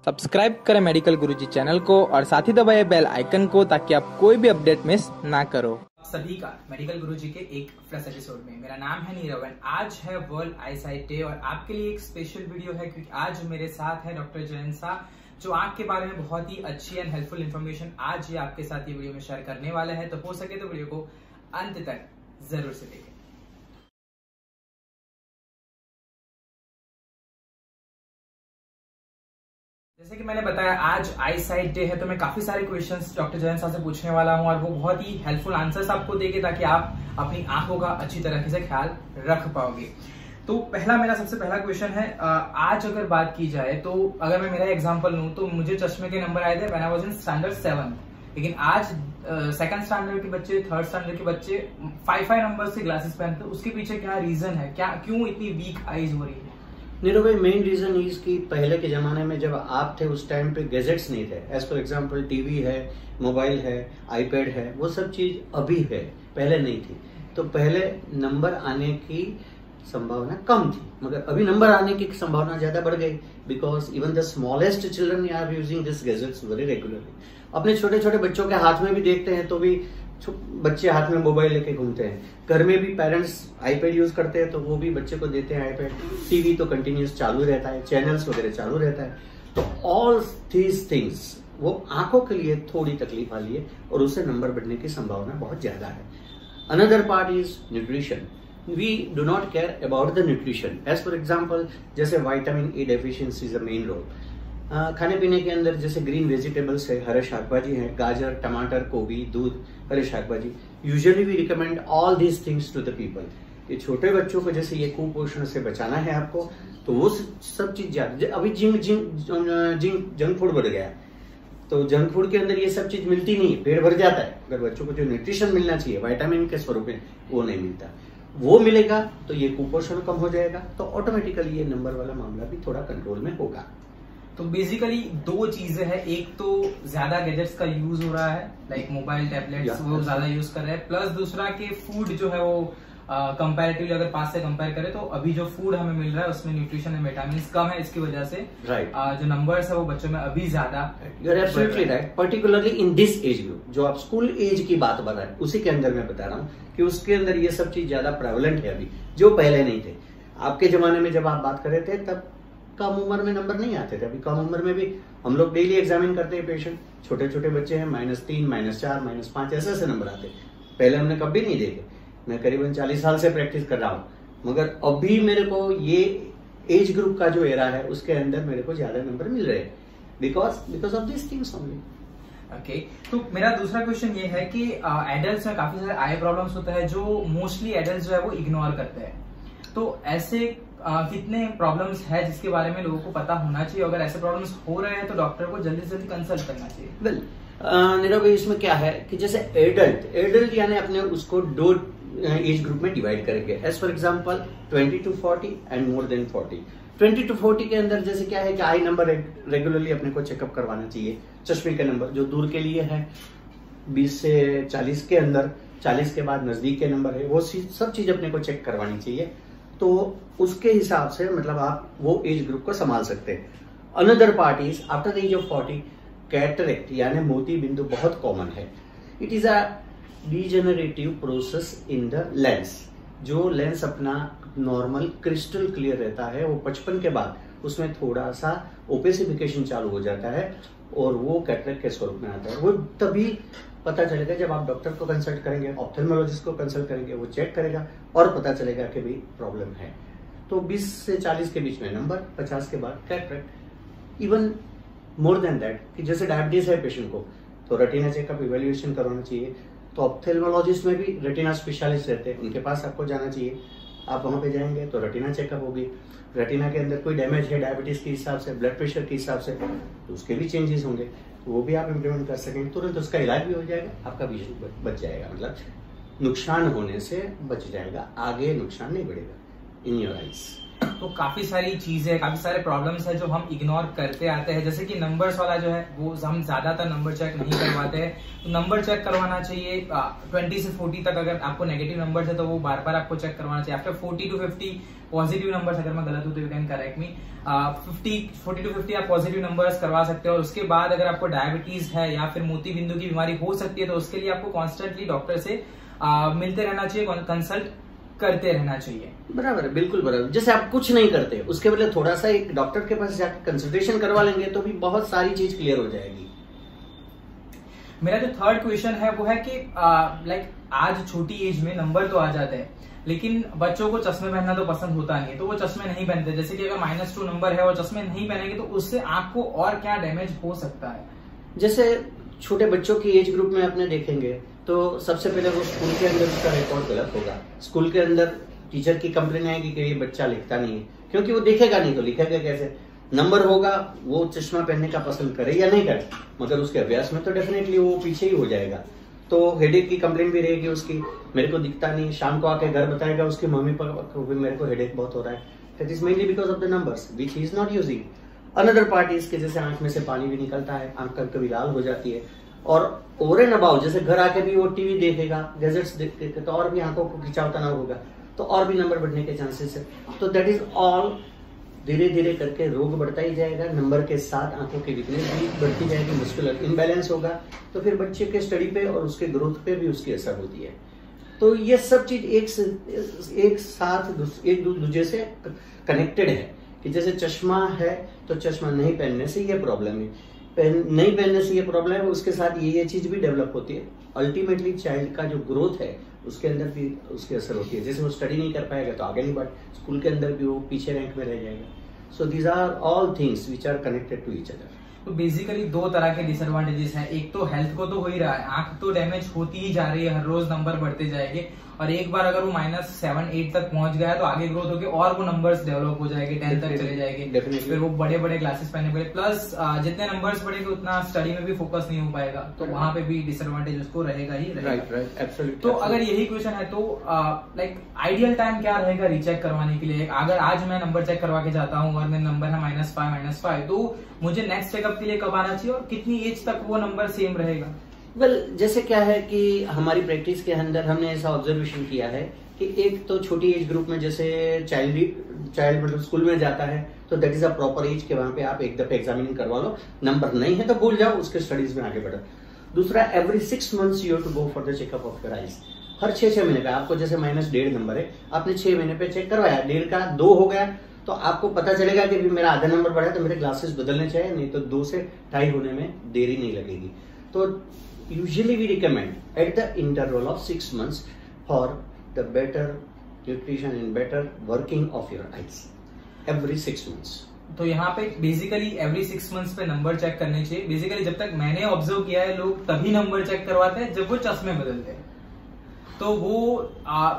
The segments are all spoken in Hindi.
सब्सक्राइब करें मेडिकल गुरुजी चैनल को और साथ ही दबाए बेल आइकन को ताकि आप कोई भी अपडेट मिस ना करो। सभी का मेडिकल गुरुजी के एक फ्रेश एपिसोड में मेरा नाम है नीरव। आज है वर्ल्ड आईसाइट डे और आपके लिए एक स्पेशल वीडियो है क्योंकि आज मेरे साथ है डॉक्टर जयंत शाह जो आंख के बारे में बहुत ही अच्छी एंड हेल्पफुल इन्फॉर्मेशन आज ये आपके साथ ये वीडियो में शेयर करने वाले हैं। तो हो सके तो वीडियो को अंत तक जरूर से देखें। जैसे कि मैंने बताया आज आई साइट डे है तो मैं काफी सारे क्वेश्चंस डॉक्टर जयंत साहब से पूछने वाला हूं और वो बहुत ही हेल्पफुल आंसर्स आपको देंगे ताकि आप अपनी आंखों का अच्छी तरीके से ख्याल रख पाओगे। तो मेरा सबसे पहला क्वेश्चन है, आज अगर बात की जाए तो अगर मैं मेरा एग्जांपल लूं तो मुझे चश्मे के नंबर आए थे when I was in standard 7, लेकिन आज सेकंड स्टैंडर्ड के बच्चे, थर्ड स्टैंडर्ड के बच्चे 5 नंबर से ग्लासेस पहनते हैं। उसके पीछे क्या रीजन है, क्यों इतनी वीक आईज हो रही है? नीरव भाई, मेन रीजन इज कि पहले के जमाने में जब आप थे उस टाइम पे गैजेट्स नहीं थे। एज फॉर एग्जांपल टीवी है, मोबाइल है, आईपैड है, वो सब चीज अभी है, पहले नहीं थी। तो पहले नंबर आने की संभावना कम थी, मगर अभी नंबर आने की संभावना ज्यादा बढ़ गई because even the smallest children are using this gadgets very regularly. अपने छोटे छोटे बच्चों के हाथ में भी देखते हैं तो भी बच्चे हाथ में मोबाइल लेके घूमते हैं। घर में भी पेरेंट्स आईपैड यूज करते हैं तो वो भी बच्चे को देते हैं आईपैड। टीवी तो कंटिन्यूस चालू रहता है, चैनल्स वगैरह चालू रहता है। तो ऑल दीज थिंग्स वो आंखों के लिए थोड़ी तकलीफ वाली है और उससे नंबर बढ़ने की संभावना बहुत ज्यादा है। Another part is nutrition. We do not care about the nutrition. As for example जैसे vitamin A deficiency is a main role. खाने पीने के अंदर जैसे ग्रीन वेजिटेबल्स है, हरे शाकभाजी है, गाजर, टमाटर, गोभी, दूध, हरे शाकभाजी। Usually we recommend all these things to the people. ये छोटे बच्चों को जैसे ये कुपोषण से बचाना है आपको तो वो सब चीज ज्यादा। अभी जंक फूड बढ़ गया है तो जंक फूड के अंदर ये सब चीज मिलती नहीं है, पेट भर जाता है, अगर बच्चों को जो न्यूट्रिशन मिलना चाहिए विटामिन के स्वरूप में वो नहीं मिलता। वो मिलेगा तो ये कुपोषण कम हो जाएगा तो ऑटोमेटिकली ये नंबर वाला मामला भी थोड़ा कंट्रोल में होगा। तो बेसिकली दो चीजें हैं, एक तो ज्यादा गैजेट्स का यूज हो रहा है लाइक मोबाइल, टैबलेट्स वो ज्यादा यूज कर रहे हैं, प्लस दूसरा कि फूड जो है वो कंपैरेटिवली अगर पास से कंपेयर करें तो अभी जो फूड हमें मिल रहा है उसमें न्यूट्रिशन एंड विटामिन कम है, इसकी वजह से जो नंबर्स है वो बच्चों में अभी ज्यादा। You are absolutely right. Particularly in this age group जो आप स्कूल एज की बात बताए उसी के अंदर मैं बता रहा हूँ कि उसके अंदर ये सब चीज ज्यादा प्रेवलेंट है अभी, जो पहले नहीं थे। आपके जमाने में जब आप बात कर रहे थे तब कम उम्र में नंबर नहीं आते थे। अभी कम उम्र में भी हम लोग डेली एग्जामिन करते हैं पेशेंट, छोटे छोटे बच्चे हैं, -3, -4, -5 ऐसे नंबर आते। पहले हमने कभी नहीं देखे। मैं करीबन 40 साल से प्रैक्टिस कर रहा हूँ, मगर अभी मेरे को ये एज ग्रुप का जो एरा है उसके अंदर मेरे को ज्यादा नंबर मिल रहे हैं because of this things only. Okay, तो मेरा दूसरा क्वेश्चन ये है कि एडल्ट्स में काफी सारे आई प्रॉब्लम्स होते हैं जो मोस्टली एडल्ट्स जो है वो इग्नोर करते हैं। तो ऐसे कितने प्रॉब्लम्स है जिसके बारे में लोगों को पता होना चाहिए? अगर ऐसे प्रॉब्लम्स हो रहे हैं तो डॉक्टर को जल्दी से जल्दी कंसल्ट करना चाहिए। वेल नीरव, इसमें क्या है कि जैसे एडल्ट यानी अपने उसको दो एज ग्रुप में डिवाइड करेंगे। As for example 20 to 40 and more than 40। 20 to 40 के अंदर जैसे क्या है कि आई नंबर रेगुलरली अपने को चेकअप करवाना चाहिए। चश्मे के नंबर जो दूर के लिए है 20 से 40 के अंदर, 40 के बाद नजदीक के नंबर है, वो सब चीज अपने को चेक करवानी चाहिए। तो उसके हिसाब से मतलब आप वो एज ग्रुप को संभाल सकते हैं। Another part is after the age of 40 cataract यानी मोती बिंदु बहुत कॉमन है। It is a degenerative process in the lens. जो लेंस अपना नॉर्मल क्रिस्टल क्लियर रहता है वो 55 के बाद उसमें थोड़ा सा ओपेसिफिकेशन चालू हो जाता है और वो कैटरेक्ट के स्वरूप में आता है। वो तभी पता चलेगा जब आप डॉक्टर को कंसल्ट करेंगे, ऑप्थेल्मोलॉजिस्ट को कंसल्ट करेंगे, वो चेक करेगा और पता चलेगा कि भाई प्रॉब्लम है। तो 20 से 40 के बीच में नंबर, 50 के बाद cataract. Even more than that कि जैसे डायबिटीज है पेशेंट को तो रेटिना चेकअप इवेल्युएशन करवाना चाहिए। तो ऑप्थेल्मोलॉजिस्ट में भी रेटिना स्पेशलिस्ट रहते हैं, उनके पास आपको जाना चाहिए। आप वहां पे जाएंगे तो रेटिना चेकअप होगी। रेटिना के अंदर कोई डैमेज है डायबिटीज के हिसाब से, ब्लड प्रेशर के हिसाब से, तो उसके भी चेंजेस होंगे, वो भी आप इम्प्लीमेंट कर सकेंगे। तुरंत उसका इलाज भी हो जाएगा, आपका विजन बच जाएगा, मतलब नुकसान होने से बच जाएगा, आगे नुकसान नहीं बढ़ेगा इन योर आइज। तो काफी सारी चीजें, काफी सारे प्रॉब्लम्स है जो हम इग्नोर करते आते हैं, जैसे कि नंबर्स वाला जो है वो हम ज्यादातर नंबर चेक नहीं करवाते हैं। तो नंबर चेक करवाना चाहिए 20 से 40 तक। अगर आपको नेगेटिव नंबर्स है तो वो बार बार आपको चेक करवाना चाहिए। आफ्टर 40 to 50 पॉजिटिव नंबर्स, अगर मैं गलत हूं तो you can correct me, 40 to 50 आप पॉजिटिव नंबर्स करवा सकते हो। और उसके बाद अगर आपको डायबिटीज है या फिर मोती बिंदु की बीमारी हो सकती है तो उसके लिए आपको कॉन्स्टेंटली डॉक्टर से मिलते रहना चाहिए, कंसल्ट करते रहना चाहिए। बराबर है, बिल्कुल बराबर। जैसे आप कुछ नहीं करते, उसके बदले थोड़ा सा एक डॉक्टर के पास जाकर कंसल्टेशन करवा लेंगे तो भी बहुत सारी चीज क्लियर हो जाएगी। मेरा जो थर्ड क्वेश्चन है वो है कि लाइक आज छोटी एज में नंबर तो आ जाते हैं, लेकिन बच्चों को चश्मे पहनना तो पसंद होता नहीं है, तो वो चश्मे नहीं पहनते। जैसे कि अगर -2 नंबर है और चश्मे नहीं पहनेंगे तो उससे आंख को और क्या डैमेज हो सकता है? जैसे छोटे बच्चों की एज ग्रुप में अपने देखेंगे तो सबसे पहले वो स्कूल के अंदर उसका रिकॉर्ड गलत होगा। स्कूल के अंदर टीचर की कंप्लेन आएगी कि ये बच्चा लिखता नहीं है, क्योंकि वो देखेगा नहीं तो लिखेगा कैसे। नंबर होगा, वो चश्मा पहनने का पसंद करे या नहीं करे, मगर उसके अभ्यास में तो डेफिनेटली वो पीछे ही हो जाएगा। तो हेडेक की कंप्लेन भी रहेगी उसकी, मेरे को दिखता नहीं। शाम को आके घर बताएगा उसके मम्मी पापा को भी मेरे को हेडेक बहुत हो रहा है। That is mainly because of the numbers which he is not using. Another part is के जैसे आंख में से पानी भी निकलता है, आंख कभी लाल हो जाती है। और ओवर एंड अबाउट जैसे घर आके भी वो टीवी देखेगा, गैजेट्स देखेगा तो और भी आंखों को खिंचाव तनाव होगा, तो और भी नंबर बढ़ने के चांसेस है। तो दैट इज ऑल, धीरे धीरे करके रोग बढ़ता ही जाएगा। नंबर के साथ आंखों की वीकनेस भी बढ़ती जाएगी, मस्कुलर इम्बैलेंस होगा, तो फिर बच्चे के स्टडी पे और उसके ग्रोथ पे भी उसकी असर होती है। तो ये सब चीज एक साथ एक दूसरे से कनेक्टेड है कि जैसे चश्मा है तो चश्मा नहीं पहनने से ये प्रॉब्लम है, नहीं पहनने से ये प्रॉब्लम है, उसके साथ ये चीज भी डेवलप होती है। अल्टीमेटली चाइल्ड का जो ग्रोथ है उसके अंदर भी उसकी असर होती है। जैसे वो स्टडी नहीं कर पाएगा तो आगे नहीं बढ़, स्कूल के अंदर भी वो पीछे रैंक में रह जाएगा। So these are all things which are connected to each other. तो बेसिकली 2 तरह के डिसएडवांटेजेस हैं। एक तो हेल्थ को तो हो ही रहा है, आंख तो डैमेज होती ही जा रही है, हर रोज नंबर बढ़ते जाएंगे, और एक बार अगर वो -7-8 तक पहुंच गया है तो आगे ग्रोथ होगी और वो नंबर्स डेवलप हो जाएंगे, 10 तक चले जाएंगे, फिर वो बड़े बड़े क्लासेस पहनने पड़े। प्लस जितने नंबर्स बढ़ेंगे उतना स्टडी में भी फोकस नहीं हो पाएगा, तो वहां पे भी डिसएडवांटेज उसको रहेगा ही रहेगा। Right, absolutely. तो अगर यही क्वेश्चन है तो लाइक आइडियल टाइम क्या रहेगा रीचेक करवाने के लिए? अगर आज मैं नंबर चेक करवा के जाता हूँ और मेरा नंबर है -5 तो मुझे नेक्स्ट चेकअप के लिए कब आना चाहिए और कितनी एज तक वो नंबर सेम रहेगा? वेल, जैसे क्या है कि हमारी प्रैक्टिस के अंदर हमने ऐसा ऑब्जर्वेशन किया है कि एक तो छोटी एज ग्रुप में जैसे चाइल्ड मतलब स्कूल में जाता है तो that is a proper age के वहां पे आप एक दफे एग्जामिनिंग करवा लो, नंबर नहीं है तो भूल जाओ, उसके स्टडीज में आगे बढ़ो। दूसरा, every 6 months you have to go for the checkup of your eyes. हर 6 महीने पे आपको जैसे -1.5 नंबर है, आपने 6 महीने पे चेक करवाया, 1.5 का 2 हो गया तो आपको पता चलेगा कि मेरा आधा नंबर बढ़ा तो मेरे ग्लासेस बदलने चाहिए, नहीं तो 2 से 2.5 होने में देरी नहीं लगेगी। तो usually we recommend at the interval of 6 months for the better nutrition and better working of your eyes every 6 months। तो यहाँ पे बेसिकली एवरी 6 months पे नंबर चेक करने चाहिए। बेसिकली जब तक मैंने ऑब्जर्व किया है लोग तभी नंबर चेक करवाते हैं जब वो चश्मे बदलते हैं। तो वो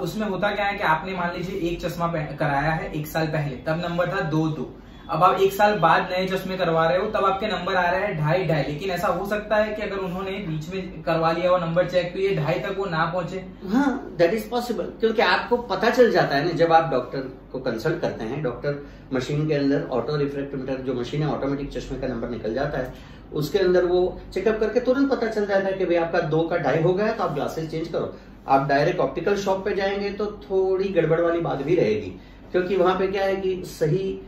उसमें होता क्या है कि आपने मान लीजिए एक चश्मा कराया है 1 साल पहले, तब नंबर था 2-2, अब आप 1 साल बाद नए चश्मे करवा रहे हो तब आपके नंबर आ रहा है 2.5-2.5। लेकिन ऐसा हो सकता है कि अगर उन्होंने बीच में करवा लिया हो नंबर चेक तो ये 2.5 तक वो ना पहुंचे। हाँ, दैट इज पॉसिबल, क्योंकि आपको पता चल जाता है ना जब आप डॉक्टर को कंसल्ट करते हैं। डॉक्टर मशीन के अंदर ऑटो रिफ्रैक्टोमीटर जो मशीन है, ऑटोमेटिक चश्मे का नंबर निकल जाता है, उसके अंदर वो चेकअप करके तुरंत पता चल जाता है कि भाई आपका 2 का 2.5 हो गया तो आप ग्लासेस चेंज करो। आप डायरेक्ट ऑप्टिकल शॉप पे जाएंगे तो थोड़ी गड़बड़ वाली बात भी रहेगी, क्योंकि वहां पे क्या है कि सही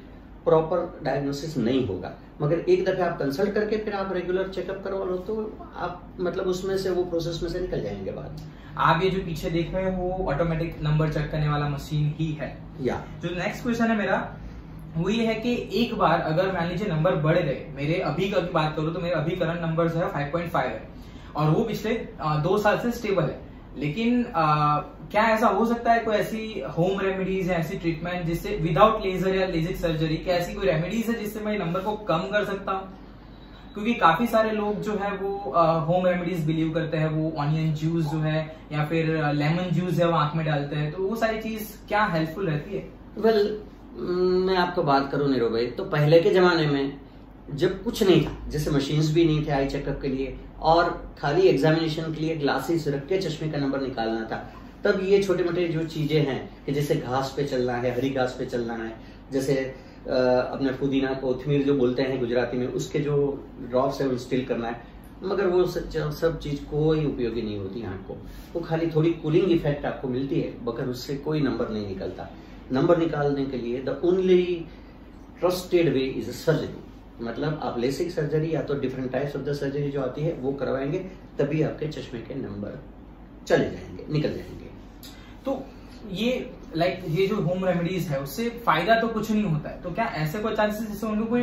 प्रॉपर डायग्नोसिस नहीं होगा। मगर एक दफे आप कंसल्ट करके फिर आप रेगुलर चेकअप करवा लो तो आप मतलब उसमें से वो प्रोसेस में से निकल जाएंगे बाद। आप ये जो पीछे देख रहे हो वो ऑटोमेटिक नंबर चेक करने वाला मशीन ही है। या जो नेक्स्ट क्वेश्चन है मेरा वो ये है कि एक बार अगर मान लीजिए नंबर बढ़ गए, मेरे अभी की बात करूं तो मेरे अभी करंट नंबर जो है 5.5 है और वो पिछले 2 साल से स्टेबल है, लेकिन क्या ऐसा हो सकता है कोई ऐसी होम रेमेडीज है, ऐसी ट्रीटमेंट जिससे विदाउट लेजर या लेजिक सर्जरी, क्या ऐसी कोई रेमेडीज है जिससे मैं नंबर को कम कर सकता हूँ? क्योंकि काफी सारे लोग जो है वो होम रेमेडीज बिलीव करते हैं, वो ऑनियन जूस जो है या फिर लेमन जूस है वो आंख में डालते हैं, तो वो सारी चीज क्या हेल्पफुल रहती है? वेल, मैं आपको बात करूं नीरो भाई, तो पहले के जमाने में जब कुछ नहीं था, जैसे मशीन्स भी नहीं थे आई चेकअप के लिए और खाली एग्जामिनेशन के लिए ग्लासेस रख के चश्मे का नंबर निकालना था, तब ये छोटे मोटे जो चीजें हैं कि जैसे घास पे चलना है, हरी घास पे चलना है, जैसे अपने पुदीना कोथमीर जो बोलते हैं गुजराती में, उसके जो ड्रॉप्स है वो इंस्टिल करना है, मगर वो सब चीज कोई उपयोगी नहीं होती आंख को। वो खाली थोड़ी कूलिंग इफेक्ट आपको मिलती है, मगर उससे कोई नंबर नहीं निकलता। नंबर निकालने के लिए the only trusted way is surgery, मतलब आप लेसिक सर्जरी या तो different types of the surgery जो आती है वो करवाएंगे, तभी आपके चश्मे के नंबर चले जाएंगे, निकल जाएंगे। तो ये ये जो होम रेमेडीज है उससे फायदा तो कुछ नहीं होता है, तो क्या ऐसे कोई चांसेस जिससे उनको कोई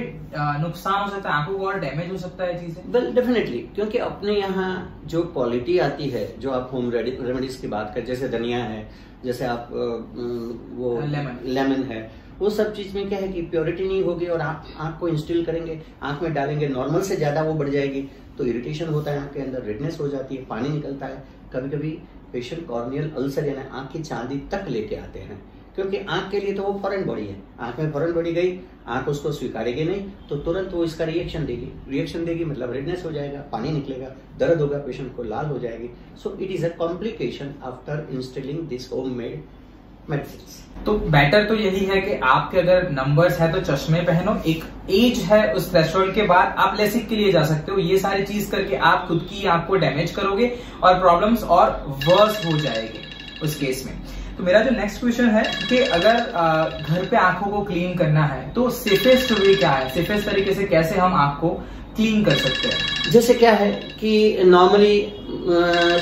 नुकसान हो सकता है, आंखों को और डैमेज हो सकता है चीजें? वेल डेफिनेटली, क्योंकि अपने यहाँ जो क्वालिटी आती है, जो आप होम रेमेडीज की बात करें, जैसे धनिया है, जैसे आप वो लेमन है, वो सब चीज में क्या है कि प्योरिटी नहीं होगी, और आप आंख को इंस्टिल करेंगे, आंख में डालेंगे, नॉर्मल से ज्यादा वो बढ़ जाएगी, तो इरिटेशन होता है आंख के अंदर, रेडनेस हो जाती है, पानी निकलता है, कभी कभी पेशेंट कॉर्नियल अल्सर यानी आंख की चांदी तक लेके आते हैं, क्योंकि आंख के लिए तो वो फॉरेन बॉडी है, आंख में फॉरेन बॉडी गई, आंख उसको स्वीकारेगी नहीं, तो तुरंत वो इसका रिएक्शन देगी, मतलब रेडनेस हो जाएगा, पानी निकलेगा, दर्द होगा, पेशेंट को लाल हो जाएगी। So it is a complication after instilling this homemade medicine. तो बेटर तो यही है कि आपके अगर नंबर्स है तो चश्मे पहनो, एक एज है उस थ्रेशोल्ड के बाद आप लेसिक के लिए जा सकते हो। ये सारी चीज करके आप खुद की आंख को डैमेज करोगे और प्रॉब्लम्स और वर्स हो जाएगी उस केस में। तो मेरा जो नेक्स्ट क्वेश्चन है कि अगर घर पे आंखों को क्लीन करना है तो सेफेस्ट वे क्या है, सेफेस्ट तरीके से कैसे हम आंख को क्लीन कर सकते हैं? जैसे क्या है कि नॉर्मली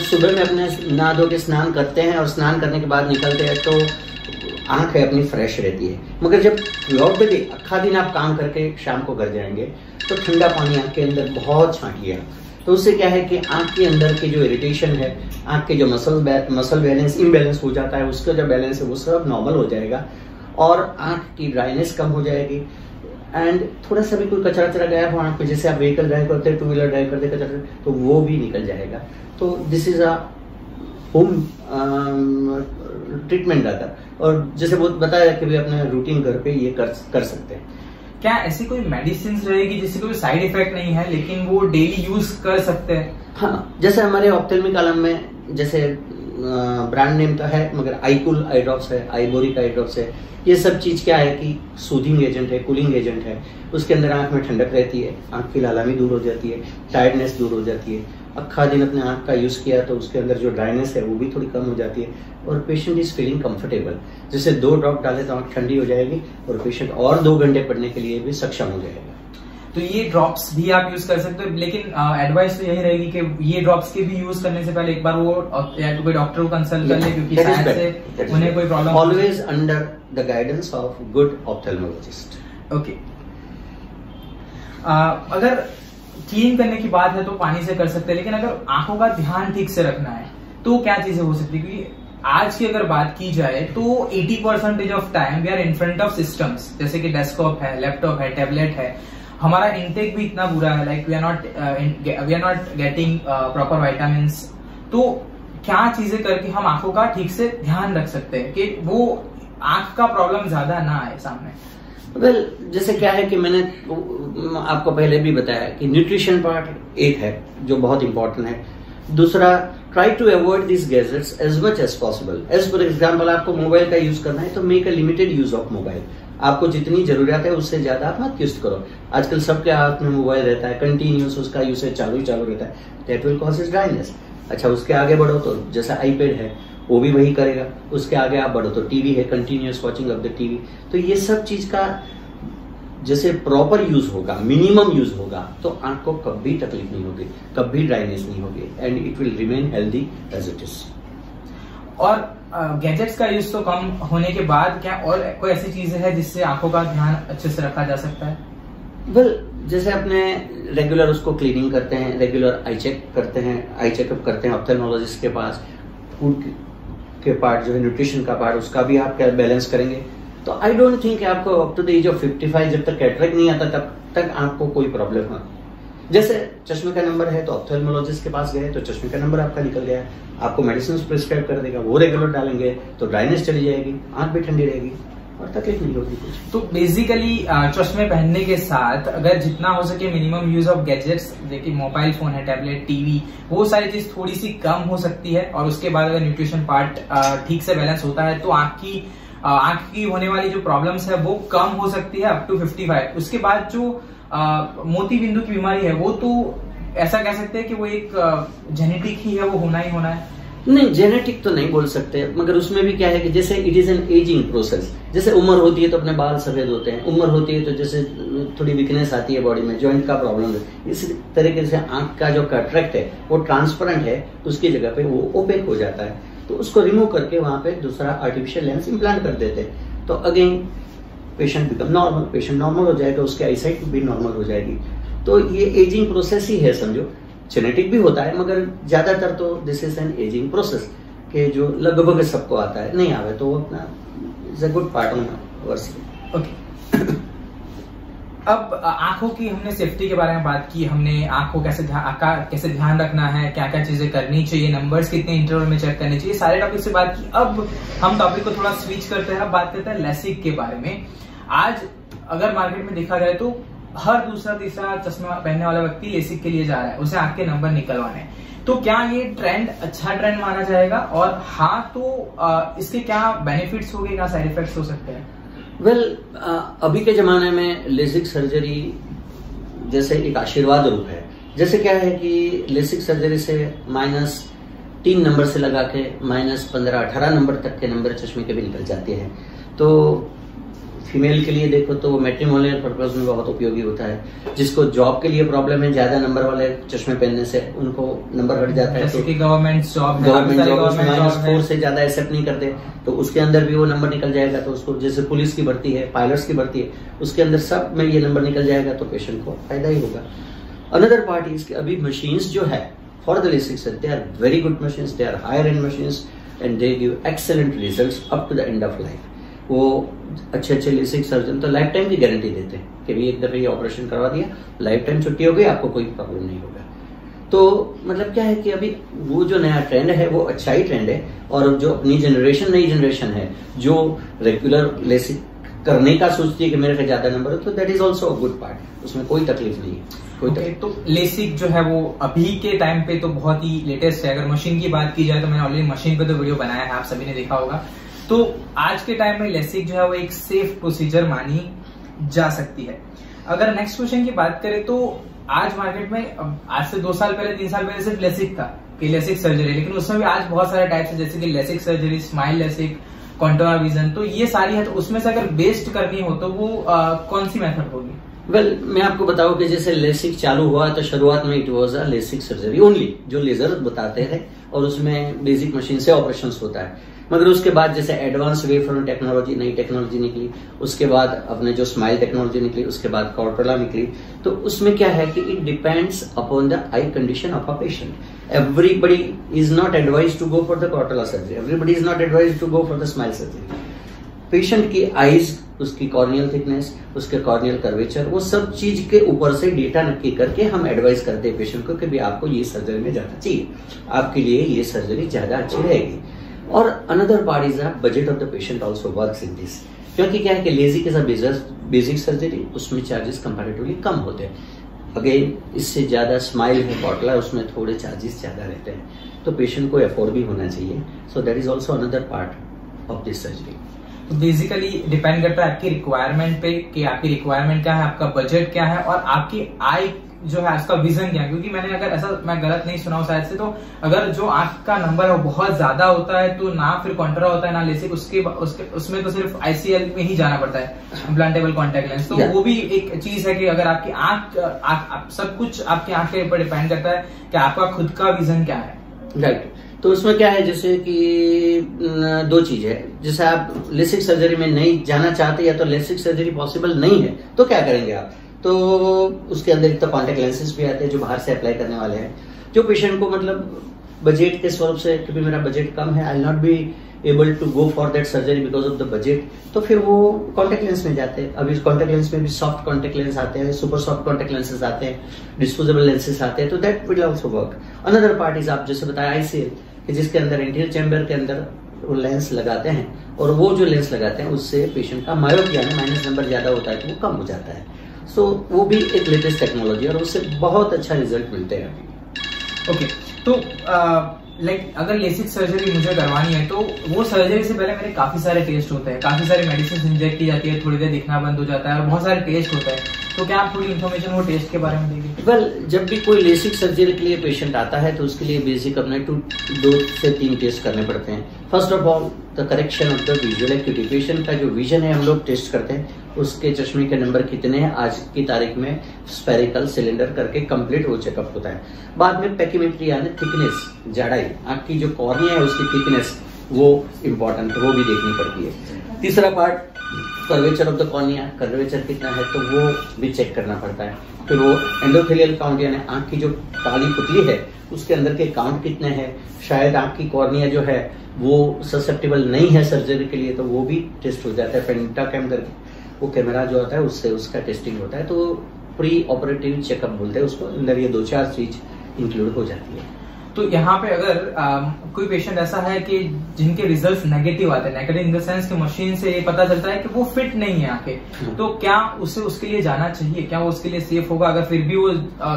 सुबह में अपने नहा धो के स्नान करते हैं और स्नान करने के बाद निकलते हैं तो आंख है अपनी फ्रेश रहती है, मगर जब थ्रूआउट द डे अक्खा दिन आप काम करके शाम को घर जाएंगे तो ठंडा पानी आंख के अंदर बहुत छांटिए, तो उससे क्या है कि आंख के अंदर की जो इरिटेशन है, आंख के जो मसल बैलेंस इम्बैलेंस हो जाता है, उसका जो बैलेंस है वो सब नॉर्मल हो जाएगा और आंख की ड्राइनेस कम हो जाएगी। एंड थोड़ा सा भी कोई कचरा वचरा गया हो आंख पे, जैसे आप व्हीकल ड्राइव करते हैं, टू व्हीलर ड्राइव करते कचरा, तो वो भी निकल जाएगा। तो this is a home treatment रहता है, और जैसे बहुत बताया कि भी अपने रूटीन घर पे ये कर सकते हैं। क्या ऐसी कोई मेडिसिन रहेगी जिससे कोई साइड इफेक्ट नहीं है लेकिन वो डेली यूज कर सकते हैं? हाँ, जैसे हमारे ऑप्थेल्मिक आलम में जैसे ब्रांड नेम तो है, मगर आईकूल आई ड्रॉप्स है, आईबोरिक आई ड्रॉप्स है, ये सब चीज क्या है कि सूदिंग एजेंट है, कूलिंग एजेंट है, उसके अंदर आंख में ठंडक रहती है, आंख की लालामी दूर हो जाती है, टायर्डनेस दूर हो जाती है, अक्खा दिन अपने आंख का यूज किया तो उसके अंदर जो ड्राइनेस है वो भी थोड़ी कम हो जाती है और पेशेंट इज फीलिंग कंफर्टेबल। जैसे 2 ड्रॉप डाले तो आंख ठंडी हो जाएगी और पेशेंट और 2 घंटे पढ़ने के लिए भी सक्षम हो जाएगा। तो ये ड्रॉप्स भी आप यूज कर सकते हो, लेकिन एडवाइस तो यही रहेगी कि ये ड्रॉप्स के भी यूज करने से पहले एक बार वो या तो कोई डॉक्टर को कंसल्ट कर ले, क्योंकि शायद से उन्हें कोई problem. Always under the guidance of good ophthalmologist. Okay, अगर क्लीन करने की बात है तो पानी से कर सकते हैं, लेकिन अगर आंखों का ध्यान ठीक से रखना है तो क्या चीजें हो सकती है? क्योंकि आज की अगर बात की जाए तो 80% of time we are in front of systems, जैसे कि डेस्कटॉप है, लैपटॉप है, टैबलेट है, हमारा इंटेक भी इतना बुरा है, like we are not getting proper vitamins. तो क्या चीजें करके हम आंखों का ठीक से ध्यान रख सकते हैं कि वो आंख का प्रॉब्लम ज्यादा ना आए सामने? वेल, जैसे क्या है कि मैंने आपको पहले भी बताया कि न्यूट्रिशन पार्ट एक है जो बहुत इंपॉर्टेंट है, दूसरा try to avoid this gadgets as much as possible. As for example आपको मोबाइल का यूज करना है तो make a limited use of mobile, आपको जितनी जरूरत है उससे ज्यादा आप मत यूज करो। आजकल सबके हाथ में मोबाइल रहता है, कंटिन्यूस उसका यूसेज चालू रहता है, दैट विल कॉज ड्राइनेस। अच्छा, उसके आगे बढ़ो तो जैसा आईपैड है वो भी वही करेगा, उसके आगे आप बढ़ो तो टीवी है, continuous watching of the TV. तो ये सब चीज का जैसे प्रॉपर यूज होगा, मिनिमम यूज होगा, तो आंख को कभी तकलीफ नहीं होगी, कभी ड्राइनेस नहीं होगी, and it will remain healthy as it is. और गैजेट्स का यूज तो कम होने के बाद क्या और कोई ऐसी चीजें है जिससे आंखों का ध्यान अच्छे से रखा जा सकता है? वेल, जैसे अपने रेगुलर उसको क्लीनिंग करते हैं, रेगुलर आई चेक करते हैं, आई चेकअप करते हैं ऑप्थेल्मोलॉजिस्ट के पास, फूड के पार्ट जो है न्यूट्रिशन का पार्ट उसका भी आप क्या बैलेंस करेंगे, तो आई डोंट थिंक आपको up to the age of 55 जब तक कैटरेक्ट नहीं आता तब तक आपको कोई प्रॉब्लम हो। जैसे चश्मे का नंबर है तो ऑप्थेल्मोलॉजिस्ट के पास गए तो चश्मे का नंबर आपका निकल गया, आपको मेडिसिन प्रिस्क्राइब कर देगा, वो रेगुलर डालेंगे तो ड्राइनेस चली जाएगी, आंख भी ठंडी रहेगी और तकलीफ नहीं होगी कुछ। तो बेसिकली चश्मे पहनने के साथ अगर जितना हो सके मिनिमम यूज ऑफ गैजेट्स, जैसे मोबाइल फोन है, टैबलेट, टीवी, वो सारी चीज थोड़ी सी कम हो सकती है, और उसके बाद अगर न्यूट्रिशन पार्ट ठीक से बैलेंस होता है तो आंख की आंख की होने वाली जो प्रॉब्लम्स है वो कम हो सकती है अप टू 55। उसके बाद जो मोती बिंदु की बीमारी है वो तो ऐसा कह सकते हैं कि वो एक जेनेटिक ही है, वो होना ही होना है। नहीं, जेनेटिक तो नहीं बोल सकते, मगर उसमें भी क्या है कि जैसे it is an ageing process. जैसे उम्र होती है तो अपने बाल सफेद होते हैं, उम्र होती है तो जैसे थोड़ी वीकनेस आती है बॉडी में, जॉइंट का प्रॉब्लम है, इस तरीके से आंख का जो कैटरेक्ट है वो ट्रांसपेरेंट है, उसकी जगह पे वो ओपेक हो जाता है, तो उसको रिमूव करके वहां पे दूसरा आर्टिफिशियल लेंस इम्प्लांट कर देते हैं। तो again patient become normal, patient normal हो जाएगा, उसकी आईसाइट भी नॉर्मल हो जाएगी। तो ये एजिंग प्रोसेस ही है समझो। जेनेटिक भी होता है मगर ज्यादातर तो this is an ageing process के जो लगभग सबको आता है, नहीं आवे तो वो अपना is a good part of verse. Okay, अब आंखों की हमने सेफ्टी के बारे में बात की, हमने आंख को कैसे ध्यान रखना है, क्या क्या चीजें करनी चाहिए, नंबर्स कितने इंटरवल में चेक करने चाहिए, सारे टॉपिक से बात की। अब हम टॉपिक को थोड़ा स्विच करते हैं, अब बात करते हैं लेसिक के बारे में। आज अगर मार्केट में देखा जाए तो हर दूसरा तीसरा चश्मा पहनने वाला व्यक्ति लेसिक के लिए जा रहा है, उसे आंख के नंबर निकलवाने। तो क्या ये ट्रेंड अच्छा ट्रेंड माना जाएगा, और हाँ तो इसके क्या बेनिफिट्स होंगे, क्या साइड इफेक्ट्स हो सकते हैं? वेल, अभी के जमाने में लेसिक सर्जरी जैसे एक आशीर्वाद रूप है। जैसे क्या है कि लेसिक सर्जरी से -3 नंबर से लगा के -15-18 नंबर तक के नंबर चश्मे के भी निकल जाते हैं। तो फीमेल के लिए देखो तो मैट्रिमोनियल पर्पज में बहुत उपयोगी होता है। जिसको जॉब के लिए प्रॉब्लम है, ज्यादा नंबर वाले चश्मे पहनने से उनको नंबर हट जाता है, जैसे कि गवर्नमेंट जॉब -4 से ज्यादा एक्सेप्ट नहीं करते, तो उसके अंदर भी वो नंबर निकल जाएगा। तो उसको जैसे पुलिस की भर्ती है, पायलट्स की भर्ती है, उसके अंदर सब में ये नंबर निकल जाएगा, तो पेशेंट को फायदा ही होगा। अनदर पार्ट इज अभी मशीन्स जो है for the LASIK they are very good machines, they are higher and machines and they give excellent results up to the end of life. वो अच्छे लेसिक सर्जन तो लाइफ टाइम की गारंटी देते हैं कि भाई एक दफे ये ऑपरेशन करवा दिया, लाइफ टाइम छुट्टी हो गई, आपको कोई प्रॉब्लम नहीं होगा। तो मतलब क्या है कि अभी वो जो नया ट्रेंड है वो अच्छा ही ट्रेंड है, और जो अपनी जनरेशन नई जनरेशन है जो रेगुलर लेसिक करने का सोचती है कि मेरे पे ज्यादा नंबर है, तो that is also a good part, उसमें कोई तकलीफ नहीं है। तो लेसिक जो है वो अभी के टाइम पे तो बहुत ही लेटेस्ट है। अगर मशीन की बात की जाए तो मैंने ऑलरेडी मशीन पे तो वीडियो बनाया है, आप सभी ने देखा होगा। तो आज के टाइम में लेसिक जो है वो एक सेफ प्रोसीजर मानी जा सकती है। अगर नेक्स्ट क्वेश्चन की बात करें तो आज मार्केट में, आज से 2 साल पहले 3 साल पहले सिर्फ लेसिक था कि लेसिक सर्जरी, लेकिन उसमें भी आज बहुत सारे टाइप्स है, जैसे कि LASIK surgery, smile LASIK, Contoura vision, तो ये सारी है। तो उसमें से अगर बेस्ट करनी हो तो वो कौन सी मेथड होगी? वेल, मैं आपको बताऊं कि जैसे लेसिक चालू हुआ तो शुरुआत में it was a LASIK surgery only, जो लेजर बताते थे, और उसमें बेसिक मशीन से ऑपरेशन होता है। मगर उसके बाद जैसे एडवांस वे फ्रॉम टेक्नोलॉजी, नई टेक्नोलॉजी निकली, उसके बाद अपने जो स्माइल टेक्नोलॉजी निकली, उसके बाद कॉर्टोला निकली। तो उसमें क्या है कि it depends upon the eye condition of a patient. Everybody is not advise to go for the Contoura surgery, everybody is not advise to go for the smile surgery. Patient की आईज, उसकी कॉर्नियल थिकनेस, उसके कॉर्नियल कर्वेचर, वो सब चीज के ऊपर से डेटा नक्की करके हम एडवाइज करते हैं पेशेंट को कि भी आपको ये सर्जरी में जाना चाहिए, आपके लिए ये सर्जरी ज्यादा अच्छी रहेगी। और another part is the budget of the patient also works in this, क्योंकि क्या है कि LASIK is a basic surgery, उसमें चार्जेस कंपैरेटिवली कम होते हैं। अगेन इससे ज्यादा स्माइल है, कॉर्टोला, उसमें थोड़े चार्जेस ज्यादा रहते हैं, तो पेशेंट को अफोर्ड भी होना चाहिए। So that is also another part of this surgery. तो बेसिकली डिपेंड करता है आपकी रिक्वायरमेंट पे कि आपकी रिक्वायरमेंट क्या है, आपका बजट क्या है, और आपकी आई जो है उसका विजन क्या है। क्योंकि मैंने अगर ऐसा मैं गलत नहीं सुना हूं शायद से, तो अगर जो आंख का नंबर है वो बहुत ज्यादा होता है तो ना फिर कॉन्ट्रा होता है ना लेसिक, उसमें तो सिर्फ आईसीएल में ही जाना पड़ता है, इम्प्लांटेबल कॉन्टैक्ट लेंस। तो वो भी एक चीज है कि अगर आपकी आंख सब कुछ आपकी आंख के ऊपर डिपेंड करता है कि आपका खुद का विजन क्या है। राइट। तो उसमें क्या है जैसे कि 2 चीज है, जैसे आप लेसिक सर्जरी में नहीं जाना चाहते या तो लेसिक सर्जरी पॉसिबल नहीं है तो क्या करेंगे आप, तो उसके अंदर एक तो कॉन्टैक्ट लेंसेज भी आते हैं जो बाहर से अप्लाई करने वाले हैं, जो पेशेंट को मतलब बजट के स्वरूप से, क्योंकि मेरा बजट कम है, I will not be able to go for that surgery because of the budget, तो फिर वो कॉन्टैक्ट लेंस में जाते हैं। अभी कॉन्टैक्ट लेंस में भी सॉफ्ट कॉन्टैक्ट लेंस आते हैं, सुपर सॉफ्ट कॉन्टैक्ट लेंसेज आते हैं, डिस्पोजेबल लेंसेज आते हैं, तो that will also work. Another part is आप जैसे बताया आईसीएल, कि जिसके अंदर एंटीरियर चैम्बर के अंदर वो लेंस लगाते हैं, और वो जो लेंस लगाते हैं उससे पेशेंट का मायोपिया यानी माइनस नंबर ज्यादा होता है तो वो कम हो जाता है। सो वो भी एक लेटेस्ट टेक्नोलॉजी और उससे बहुत अच्छा रिजल्ट मिलते हैं अभी। ओके, तो लाइक अगर लेसिक सर्जरी मुझे करवानी है तो वो सर्जरी से पहले मेरे काफी सारे टेस्ट होते हैं, काफी सारी मेडिसिन इंजेक्ट की जाती है, थोड़ी देर दिखना बंद हो जाता है और बहुत सारे टेस्ट होते हैं। तो क्या आप थोड़ी इन्फॉर्मेशन वो टेस्ट के बारे में देंगे? वेल, जब भी कोई लेसिक सर्जरी के लिए पेशेंट आता है तो उसके लिए बेसिक अपने 2 से 3 टेस्ट करने पड़ते हैं। First of all the correction of the visual activity. Patient का जो विजन है हम लोग टेस्ट करते हैं, उसके चश्मे के नंबर कितने हैं आज की तारीख में, स्फेरिकल सिलेंडर करके कंप्लीट वो चेकअप होता है। बाद में पैकीमेट्री यानी थिकनेस, जाड़ाई, आंख की जो कॉर्निया है उसकी थिकनेस वो इम्पोर्टेंट, वो भी देखनी पड़ती है। तीसरा part curvature of the cornea, curvature कितना है तो वो भी चेक करना पड़ता है। फिर वो एंडोथेलियल काउंट यानी आंख की जो काली पुतली है उसके अंदर के काउंट कितने हैं, शायद आंख की कॉर्निया जो है वो ससेप्टेबल नहीं है सर्जरी के लिए तो वो भी टेस्ट हो जाता है। पेंटाकैम करके वो कैमरा जो होता है उससे उसका टेस्टिंग होता है। तो प्री ऑपरेटिव चेकअप बोलते हैं उसको, अंदर ये 2-4 चीज इंक्लूड हो जाती है। तो यहाँ पे अगर कोई पेशेंट ऐसा है कि जिनके रिजल्ट्स नेगेटिव आते हैं, नेगेटिव इन द सेंस कि मशीन से ये पता चलता है कि वो फिट नहीं है आंखें, तो क्या उसे उसके लिए जाना चाहिए? क्या वो उसके लिए सेफ होगा अगर फिर भी वो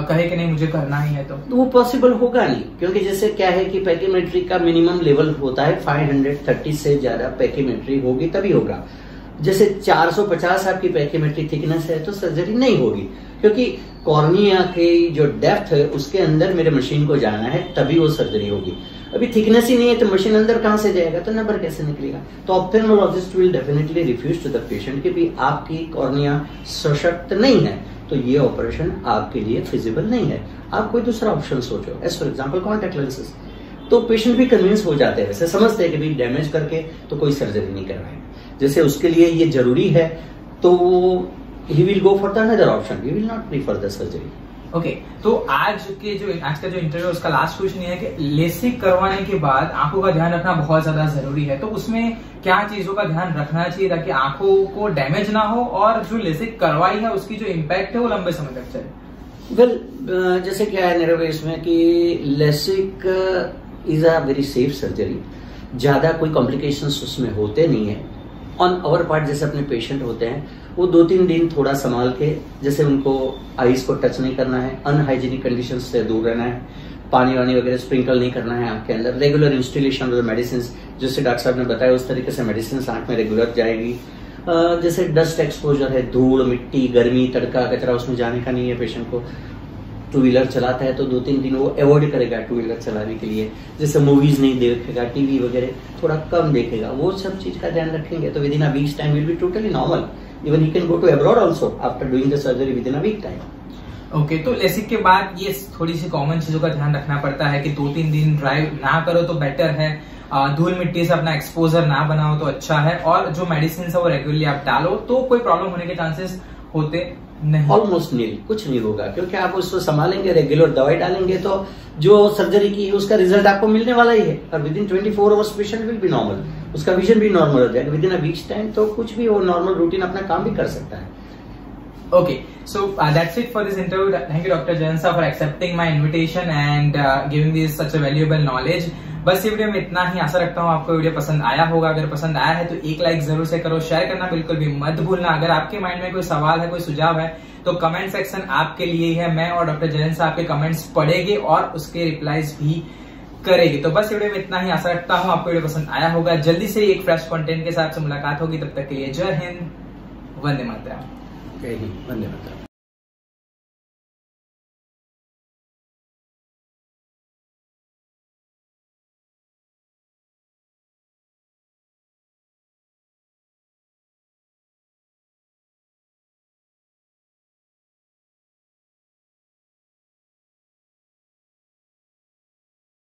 कहे कि नहीं मुझे करना ही है? तो वो पॉसिबल होगा नहीं, क्योंकि जैसे क्या है कि पैकीमेट्री का मिनिमम लेवल होता है 530 से ज्यादा पैकीमेट्री होगी तभी होगा। जैसे 450 आपकी पैकीमेट्री थिकनेस है तो सर्जरी नहीं होगी, क्योंकि कॉर्निया की जो डेप्थ है उसके अंदर मेरे मशीन को जाना है तभी वो सर्जरी होगी। अभी थिकनेस ही नहीं है तो मशीन अंदर कहां से जाएगा, तो नंबर कैसे निकलेगा? तो ophthalmologist will definitely refuse to the patient कि भी आपकी कॉर्निया सशक्त नहीं है तो ये ऑपरेशन आपके लिए फिजिबल नहीं है, आप कोई दूसरा ऑप्शन सोचो। As for example contact lenses. तो पेशेंट भी कन्विंस हो जाते हैं, वैसे समझते हैं कि भी डैमेज करके तो कोई सर्जरी नहीं करवाएंगे, जैसे उसके लिए ये जरूरी है तो he will go for the another option, he will not prefer the surgery. Okay, तो आज का जो इंटरव्यू उसका लास्ट क्वेश्चन ये है कि लेसिक करवाने के बाद आंखों का ध्यान रखना बहुत ज्यादा जरूरी है, तो उसमें क्या चीजों का ध्यान रखना चाहिए ताकि आंखों को डैमेज ना हो और जो लेसिक करवाई है उसकी जो इम्पैक्ट है वो लंबे समय तक चले? वेल, जैसे क्या है नीरव इसमें कि LASIK is a very safe surgery, ज्यादा कोई कॉम्प्लिकेशंस उसमें होते नहीं है। ऑन आवर पार्ट जैसे अपने पेशेंट होते हैं वो 2-3 दिन थोड़ा संभाल के, जैसे उनको आईज को टच नहीं करना है, अनहाइजीनिक कंडीशन से दूर रहना है, पानी वानी वगैरह स्प्रिंकल नहीं करना है आंख के अंदर, regular installation of the medicine जैसे डॉक्टर साहब ने बताया उस तरीके से मेडिसिन आंख में रेगुलर जाएगी। जैसे डस्ट एक्सपोजर है, धूल मिट्टी गर्मी तड़का कचरा उसमें जाने का नहीं है पेशेंट को। 2 व्हीलर चलाता है तो 2-3 दिन वो अवॉइड करेगा 2 व्हीलर चलाने के लिए, जैसे मूवीज नहीं देखेगा, टीवी वगैरह थोड़ा कम देखेगा, वो सब चीज का ध्यान रखेंगे तो within a week time will be totally normal. Even he can go to abroad also after doing the surgery within a week time. Okay, तो लेसिक के बाद ये थोड़ी सी कॉमन चीजों का ध्यान रखना पड़ता है कि 2-3 दिन ड्राइव ना करो तो बेटर है, धूल मिट्टी से अपना एक्सपोजर ना बनाओ तो अच्छा है, और जो मेडिसिन है वो रेगुलरली आप डालो तो कोई प्रॉब्लम होने के चांसेस होते नहीं, ऑलमोस्ट नील, कुछ नहीं होगा, क्योंकि आप उसको संभालेंगे, रेगुलर दवाई डालेंगे तो जो सर्जरी की उसका रिजल्ट आपको मिलने वाला ही है, और within 24 hours patient will be normal, उसका विजन भी नॉर्मल हो जाएगा within a week time, तो कुछ भी वो नॉर्मल रूटीन अपना काम भी कर सकता है। Okay, so that's it for this interview. Thank you, Dr. Jayansa, for accepting my invitation and giving me such a valuable knowledge. बस ये वीडियो में इतना ही, आशा रखता हूँ आपको वीडियो पसंद आया होगा। अगर पसंद आया है तो एक लाइक जरूर से करो, शेयर करना बिल्कुल भी मत भूलना। अगर आपके माइंड में कोई सवाल है, कोई सुझाव है तो कमेंट सेक्शन आपके लिए ही है, मैं और डॉक्टर जयंत आपके कमेंट्स पढ़ेंगे और उसके रिप्लाईज भी करेगी। तो बस वीडियो में इतना ही, आशा रखता हूँ आपको वीडियो पसंद आया होगा। जल्दी से एक फ्रेश कंटेंट के साथ मुलाकात होगी, तब तक के लिए जय हिंद, वंदे मातरम। जय हिंद, वंदे मातरम।